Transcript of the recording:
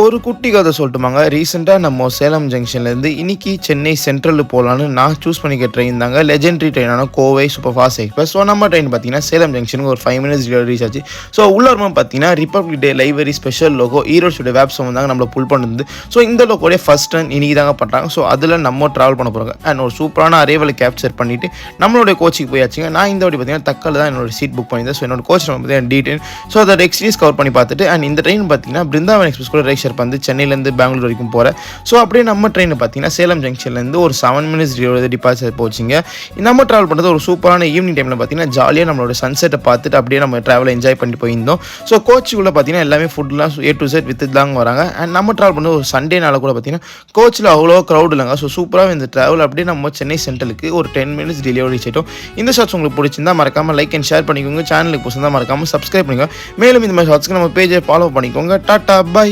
ஒரு குட்டி கதை சொல்லட்டுமாங்க. ரீசெண்டாக நம்ம சேலம் ஜங்ஷன்லேருந்து இன்னைக்கு சென்னை சென்ட்ரல் போகலான்னு நான் சூஸ் பண்ணிக்க ட்ரெயின் தாங்க லெஜெண்டரி ட்ரெயினான Kovai super fast express. So நம்ம ட்ரெயின் பார்த்தீங்கன்னா சேலம் ஜங்ஷனுக்கு ஒரு 5 minutes ரீச் ஆச்சு. ஸோ உள்ளாரமாக பார்த்தீங்கன்னா ரிப்பப்ளிக் டே லைப்ரரி ஸ்பெஷல் லோகோ ஈரோடு வேப்ஸ் வந்தாங்க நம்மளை புல் பண்ணுறது. ஸோ இந்த லோகோடைய ஃபஸ்ட் ரன் இன்னைக்கு தாங்க பண்ணுறாங்க. ஸோ அதில் நம்ம ட்ராவல் பண்ண போகிறாங்க அண்ட் ஒரு சூப்பரான அரைவலை கேப்சர் பண்ணிவிட்டு நம்மளுடைய கோச்சிக்கு போயாச்சுங்க. நான் இந்த வாட்டி பார்த்தீங்கன்னா தக்கல் தான் என்னோட சீட் புக் பண்ணியிருந்தேன். ஸோ என்னோட கோச் நம்ம பார்த்தீங்கன்னா டீட்டெயில் ஸோ அதை எக்ஸ்பீரியன்ஸ் கவர் பண்ணி பார்த்துட்டு அண்ட் இந்த ட்ரெயின் பார்த்தீங்கன்னா பிருந்தாவன் எக்ஸ்பிரஸ் கூட ரைட் ஷேர் வந்து சென்னையிலேருந்து பெங்களூர் வரைக்கும் போகிறேன். ஸோ அப்படியே நம்ம ட்ரெயின் பார்த்தீங்கன்னா சேலம் ஜங்ஷன்லேருந்து ஒரு 7 minutes டிபார்ச்சர் போச்சுங்க. நம்ம ட்ராவல் பண்ணுறது ஒரு சூப்பரான ஈவினிங் டைமில் பார்த்தீங்கன்னா ஜாலியாக நம்மளோட சன்செட்டை பார்த்துட்டு அப்படியே நம்ம ட்ராவலை என்ஜாய் பண்ணிட்டு போயிருந்தோம். ஸோ கோச்சுக்குள்ளே பார்த்தீங்கன்னா எல்லாமே ஃபுட்லாம் A to Z வித்து தாங்க வராங்க. அண்ட் நம்ம ட்ராவல் பண்ணுறது ஒரு சண்டேனால கூட பார்த்தீங்கன்னா கோச்சில் அவ்வளோ க்ரௌட் இல்லைங்க. ஸோ சூப்பராக இந்த ட்ராவல் அப்படியே நம்ம சென்னை சென்ட்ரலுக்கு ஒரு 10 minutes டிலே ரீச் ஆகிட்டோம். இந்த ஷார்ட்ஸ் உங்களுக்கு பிடிச்சிருந்தா மறக்காமல் லைக் அண்ட் ஷேர் பண்ணிக்கோங்க. சேனலுக்கு பிடிச்சிருந்தா மறக்காமல் சப்ஸ்கிரைப் பண்ணிக்கோங்க. மேலும் இந்த மாதிரி ஷார்ட்ஸ்க்கு நம்ம பேஜை ஃபாலோ பண்ணிக்கோங்க. Tata by.